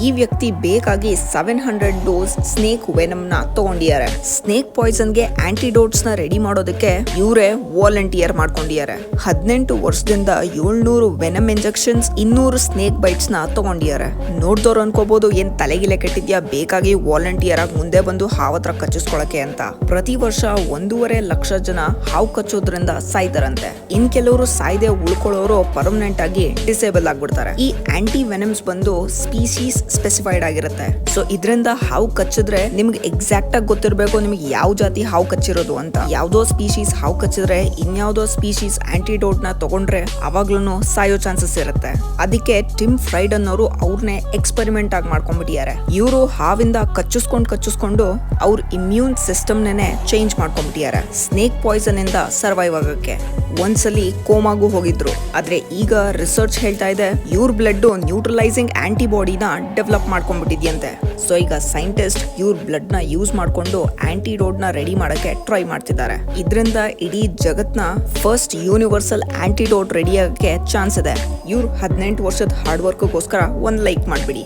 ಈ ವ್ಯಕ್ತಿ ಬೇಕಾಗಿ 700 ಡೋಸ್ ಸ್ನೇಕ್ ವೆನಮ್ ನ ತಗೊಂಡಿದ್ದಾರೆ. ಸ್ನೇಕ್ ಪಾಯ್ಸನ್ ಗೆ ಆಂಟಿಡೋಟ್ಸ್ ನ ರೆಡಿ ಮಾಡೋದಕ್ಕೆ ಇವರೇ ವಾಲಂಟಿಯರ್ ಮಾಡ್ಕೊಂಡಿದ್ದಾರೆ. 18 ವರ್ಷದಿಂದ 700 ವೆನಮ್ ಇಂಜೆಕ್ಷನ್ಸ್, 200 ಸ್ನೇಕ್ ಬೈಟ್ಸ್ ನ ತಗೊಂಡಿದ್ದಾರೆ. ನೋಡ್ದವ್ರು ಅನ್ಕೋಬಹುದು ಏನ್ ತಲೆಗಿಲೆ ಕೆಟ್ಟಿದ್ಯಾ, ಬೇಕಾಗಿ ವಾಲಂಟಿಯರ್ ಆಗಿ ಮುಂದೆ ಬಂದು ಹಾವತ್ರ ಕಚ್ಚಿಸ್ಕೊಳಕ್ಕೆ ಅಂತ. ಪ್ರತಿ ವರ್ಷ 1.5 ಲಕ್ಷ ಜನ ಹಾವು ಕಚ್ಚೋದ್ರಿಂದ ಸಾಯ್ತಾರಂತೆ. ಇನ್ ಕೆಲವರು ಸಾಯ್ದೆ ಉಳ್ಕೊಳ್ಳೋರು ಪರ್ಮನೆಂಟ್ ಆಗಿ ಡಿಸೇಬಲ್ ಆಗ್ಬಿಡ್ತಾರೆ. ಈ ಆಂಟಿ ವೆನಮ್ಸ್ ಬಂದು ಸ್ಪೀಸೀಸ್ ಸ್ಪೆಸಿಫೈಡ್ ಆಗಿರುತ್ತೆ. ಸೊ ಇದರಿಂದ ಹಾವು ಕಚ್ಚಿದ್ರೆ ನಿಮ್ಗೆ ಎಕ್ಸಾಕ್ಟ್ ಆಗಿ ಗೊತ್ತಿರಬೇಕು ನಿಮ್ಗೆ ಯಾವ ಜಾತಿ ಹಾವು ಕಚ್ಚಿರೋದು ಅಂತ. ಯಾವ್ದೋ ಸ್ಪೀಶೀಸ್ ಹಾವು ಕಚ್ಚಿದ್ರೆ ಇನ್ಯಾವುದೋ ಸ್ಪೀಶೀಸ್ ಆಂಟಿಡೋಟ್ ನ ತಗೊಂಡ್ರೆ ಅವಾಗ್ಲೂ ಸಾಯೋ ಚಾನ್ಸಸ್ ಇರುತ್ತೆ. ಅದಕ್ಕೆ ಟಿಮ್ ಫ್ರೈಡ್ ಅನ್ನೋರು ಅವ್ರನ್ನೇ ಎಕ್ಸ್ಪೆರಿಮೆಂಟ್ ಆಗಿ ಮಾಡ್ಕೊಂಡ್ಬಿಟ್ಟಿದ್ದಾರೆ. ಇವರು ಹಾವಿಂದ ಕಚ್ಚಿಸ್ಕೊಂಡು ಅವ್ರ ಇಮ್ಯೂನ್ ಸಿಸ್ಟಮ್ ನೇ ಚೇಂಜ್ ಮಾಡ್ಕೊಂಡ್ಬಿಟ್ಟಿದ್ದಾರೆ ಸ್ನೇಕ್ ಪಾಯ್ಸನ್ ಇಂದ ಸರ್ವೈವ್ ಆಗಕ್ಕೆ. ಒಂದ್ಸಲಿ ಕೋಮಾಗೂ ಹೋಗಿದ್ರು. ಆದ್ರೆ ಈಗ ರಿಸರ್ಚ್ ಹೇಳ್ತಾ ಇದೆ ಇವ್ರ ಬ್ಲಡ್ ನ್ಯೂಟ್ರಲೈಸಿಂಗ್ ಆಂಟಿಬಾಡಿನ ಡೆವಲಪ್ ಮಾಡ್ಕೊಂಡ್ಬಿಟ್ಟಿದ್ಯಂತೆ. ಸೊ ಈಗ ಸೈಂಟಿಸ್ಟ್ ಇವ್ರ ಬ್ಲಡ್ ನ ಯೂಸ್ ಮಾಡ್ಕೊಂಡು ಆಂಟಿಡೋಟ್ ನ ರೆಡಿ ಮಾಡಕ್ಕೆ ಟ್ರೈ ಮಾಡ್ತಿದ್ದಾರೆ. ಇದರಿಂದ ಇಡೀ ಜಗತ್ನ ಫಸ್ಟ್ ಯೂನಿವರ್ಸಲ್ ಆಂಟಿಡೋಟ್ ರೆಡಿ ಆಗಕ್ಕೆ ಚಾನ್ಸ್ ಇದೆ. ಇವ್ರ 18 ವರ್ಷದ ಹಾರ್ಡ್ ವರ್ಕ್ಗೋಸ್ಕರ ಒಂದ್ ಲೈಕ್ ಮಾಡ್ಬಿಡಿ.